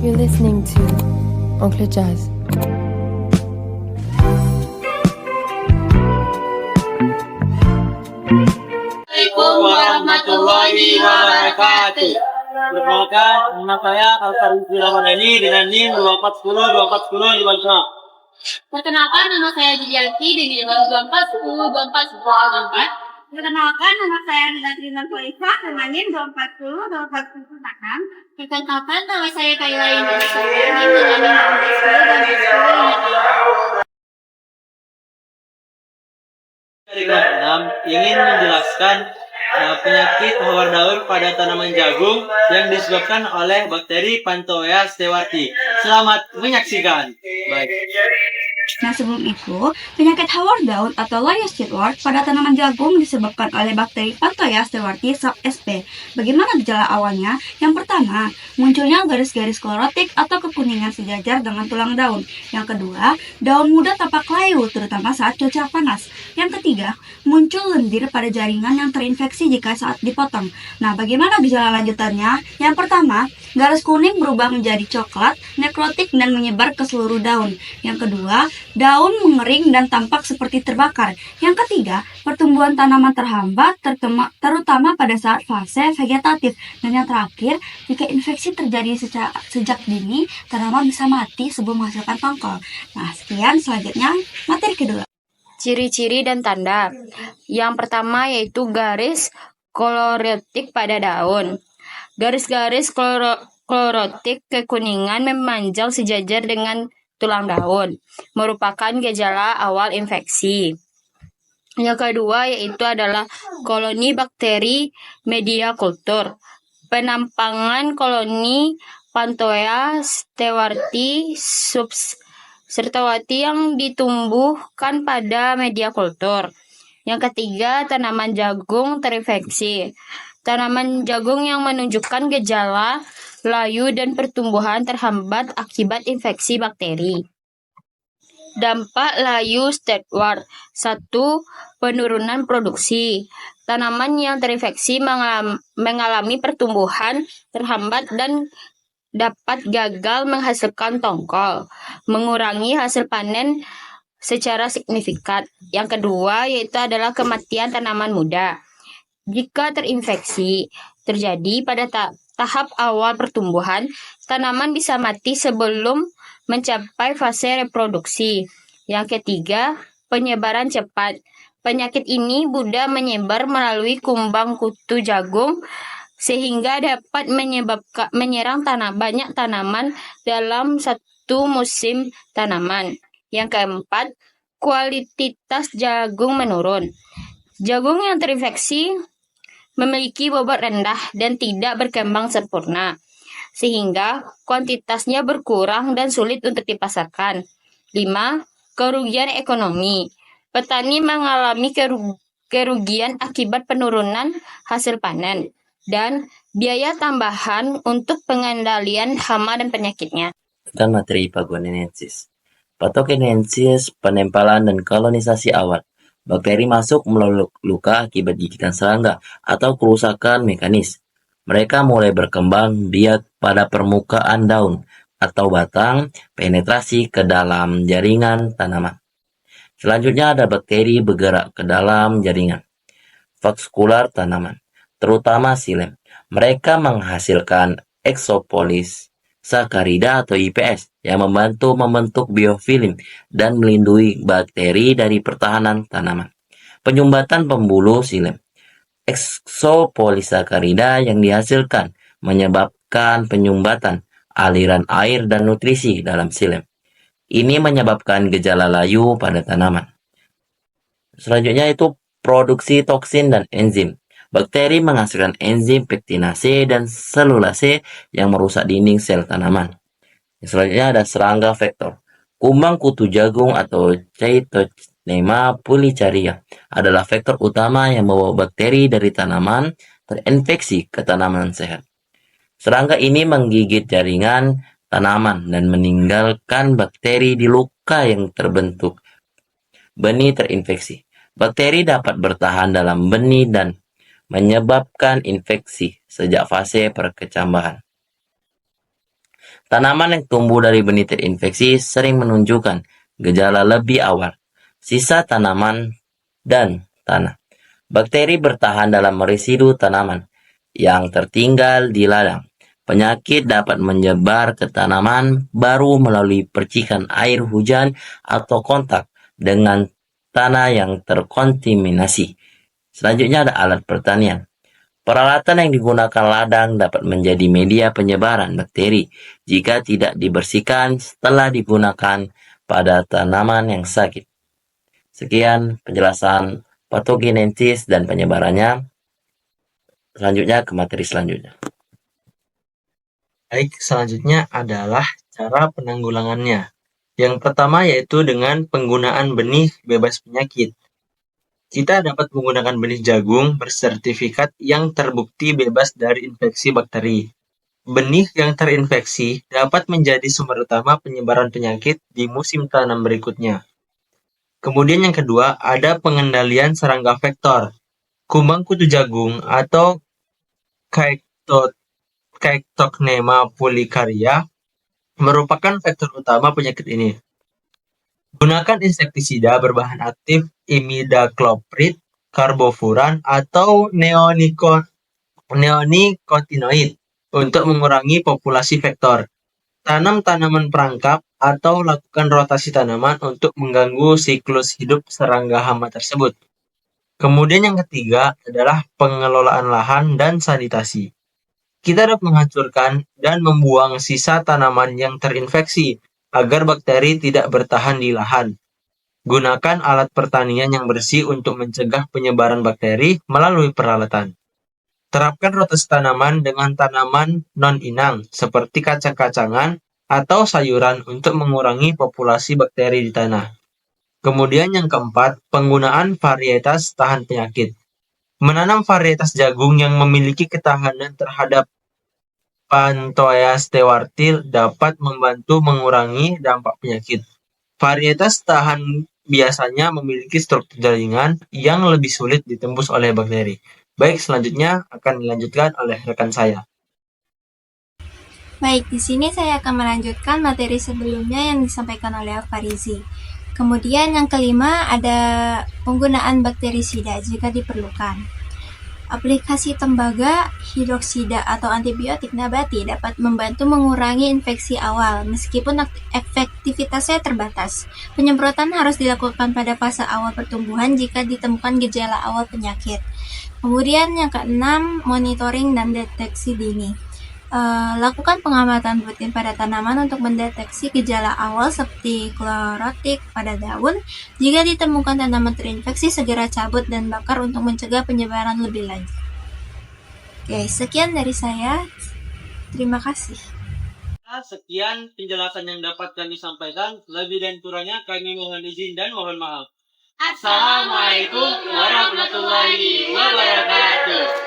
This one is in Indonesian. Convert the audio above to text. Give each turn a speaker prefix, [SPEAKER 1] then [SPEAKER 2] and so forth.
[SPEAKER 1] You're listening to Oncle Jazz.
[SPEAKER 2] Assalamualaikum warahmatullahi wabarakatuh. Perkenalkan, nama saya Alfarisi Ramadhani dengan NIM 2410 di Banten.
[SPEAKER 3] Perkenalkan, nama saya Julianti dengan 2410
[SPEAKER 4] Perkenalkan, nama saya Nina Khalifa dengan NIM 2410
[SPEAKER 3] Perkenalkan, nama saya Kayla Indonesia dengan NIM 2410
[SPEAKER 2] Dari kelas 6 ingin menjelaskan penyakit hawar daun pada tanaman jagung yang disebabkan oleh bakteri Panthoea stewarti. Selamat menyaksikan. Baik.
[SPEAKER 4] Nah, sebelum itu, penyakit hawar daun atau layu sitwort pada tanaman jagung disebabkan oleh bakteri Panthoea stewarti sub sp. Bagaimana gejala awalnya? Yang pertama, munculnya garis-garis klorotik atau kekuningan sejajar dengan tulang daun. Yang kedua, daun muda tampak layu, terutama saat cuaca panas. Yang ketiga, muncul lendir pada jaringan yang terinfeksi jika saat dipotong. Nah, bagaimana gejala lanjutannya? Yang pertama, garis kuning berubah menjadi coklat, nekrotik, dan menyebar ke seluruh daun. Yang kedua, daun mengering dan tampak seperti terbakar. Yang ketiga, pertumbuhan tanaman terhambat, terutama pada saat fase vegetatif. Dan yang terakhir, jika infeksi terjadi sejak dini, tanaman bisa mati sebelum menghasilkan tongkol. Nah, sekian, selanjutnya materi kedua.
[SPEAKER 5] Ciri-ciri dan tanda. Yang pertama yaitu garis klorotik pada daun. Garis-garis klorotik kekuningan memanjang sejajar dengan tulang daun, merupakan gejala awal infeksi. Yang kedua yaitu adalah koloni bakteri media kultur. Penampangan koloni Panthoea stewarti sertawati yang ditumbuhkan pada media kultur. Yang ketiga, tanaman jagung terinfeksi. Tanaman jagung yang menunjukkan gejala layu dan pertumbuhan terhambat akibat infeksi bakteri. Dampak layu sitwort. 1. Penurunan produksi. Tanaman yang terinfeksi mengalami pertumbuhan terhambat dan dapat gagal menghasilkan tongkol, mengurangi hasil panen secara signifikan. Yang kedua yaitu adalah kematian tanaman muda. Jika terinfeksi terjadi pada tahap awal pertumbuhan, tanaman bisa mati sebelum mencapai fase reproduksi. Yang ketiga, penyebaran cepat. Penyakit ini mudah menyebar melalui kumbang kutu jagung sehingga dapat menyerang banyak tanaman dalam satu musim tanaman. Yang keempat, kualitas jagung menurun. Jagung yang terinfeksi memiliki bobot rendah dan tidak berkembang sempurna, sehingga kuantitasnya berkurang dan sulit untuk dipasarkan. 5. Kerugian ekonomi. Petani mengalami kerugian akibat penurunan hasil panen dan biaya tambahan untuk pengendalian hama dan penyakitnya.
[SPEAKER 6] Dan materi pagoninensis. Patogenesis, penempalan dan kolonisasi awal. Bakteri masuk melalui luka akibat gigitan serangga atau kerusakan mekanis. Mereka mulai berkembang biak pada permukaan daun atau batang, penetrasi ke dalam jaringan tanaman. Selanjutnya ada bakteri bergerak ke dalam jaringan vaskular tanaman, terutama xilem. Mereka menghasilkan exopolis sakarida atau IPS yang membantu membentuk biofilm dan melindungi bakteri dari pertahanan tanaman. Penyumbatan pembuluh xilem. Exopolisakarida yang dihasilkan menyebabkan penyumbatan aliran air dan nutrisi dalam xilem. Ini menyebabkan gejala layu pada tanaman. Selanjutnya itu produksi toksin dan enzim. Bakteri menghasilkan enzim pektinase dan selulase yang merusak dinding sel tanaman. Selanjutnya ada serangga vektor. Kumbang kutu jagung atau Chaetogenema pulicaria adalah vektor utama yang membawa bakteri dari tanaman terinfeksi ke tanaman sehat. Serangga ini menggigit jaringan tanaman dan meninggalkan bakteri di luka yang terbentuk benih terinfeksi. Bakteri dapat bertahan dalam benih dan menyebabkan infeksi sejak fase perkecambahan. Tanaman yang tumbuh dari benih terinfeksi sering menunjukkan gejala lebih awal. Sisa tanaman dan tanah. Bakteri bertahan dalam residu tanaman yang tertinggal di ladang. Penyakit dapat menyebar ke tanaman baru melalui percikan air hujan atau kontak dengan tanah yang terkontaminasi. Selanjutnya ada alat pertanian. Peralatan yang digunakan ladang dapat menjadi media penyebaran bakteri jika tidak dibersihkan setelah digunakan pada tanaman yang sakit. Sekian penjelasan patogenesis dan penyebarannya. Selanjutnya ke materi selanjutnya.
[SPEAKER 2] Baik, selanjutnya adalah cara penanggulangannya. Yang pertama yaitu dengan penggunaan benih bebas penyakit. Kita dapat menggunakan benih jagung bersertifikat yang terbukti bebas dari infeksi bakteri. Benih yang terinfeksi dapat menjadi sumber utama penyebaran penyakit di musim tanam berikutnya. Kemudian yang kedua, ada pengendalian serangga vektor. Kumbang kutu jagung atau Caectochnema pulicaria merupakan vektor utama penyakit ini. Gunakan insektisida berbahan aktif imidacloprid, karbofuran, atau neonicotinoid untuk mengurangi populasi vektor. Tanam tanaman perangkap atau lakukan rotasi tanaman untuk mengganggu siklus hidup serangga hama tersebut. Kemudian yang ketiga adalah pengelolaan lahan dan sanitasi. Kita dapat menghancurkan dan membuang sisa tanaman yang terinfeksi agar bakteri tidak bertahan di lahan. Gunakan alat pertanian yang bersih untuk mencegah penyebaran bakteri melalui peralatan. Terapkan rotasi tanaman dengan tanaman non-inang seperti kacang-kacangan atau sayuran untuk mengurangi populasi bakteri di tanah. Kemudian yang keempat, penggunaan varietas tahan penyakit. Menanam varietas jagung yang memiliki ketahanan terhadap Panthoea stewarti dapat membantu mengurangi dampak penyakit. Varietas tahan biasanya memiliki struktur jaringan yang lebih sulit ditembus oleh bakteri. Baik, selanjutnya akan dilanjutkan oleh rekan saya.
[SPEAKER 7] Baik, di sini saya akan melanjutkan materi sebelumnya yang disampaikan oleh Alfarizi. Kemudian yang kelima ada penggunaan bakterisida jika diperlukan. Aplikasi tembaga, hidroksida atau antibiotik nabati dapat membantu mengurangi infeksi awal meskipun efektivitasnya terbatas. Penyemprotan harus dilakukan pada fase awal pertumbuhan jika ditemukan gejala awal penyakit. Kemudian yang keenam, monitoring dan deteksi dini. Lakukan pengamatan rutin pada tanaman untuk mendeteksi gejala awal seperti klorotik pada daun. Jika ditemukan tanaman terinfeksi, segera cabut dan bakar untuk mencegah penyebaran lebih lanjut. Oke, sekian dari saya. Terima kasih.
[SPEAKER 2] Sekian penjelasan yang dapat kami sampaikan. Lebih dan kurangnya kami mohon izin dan mohon maaf.
[SPEAKER 3] Assalamualaikum warahmatullahi wabarakatuh.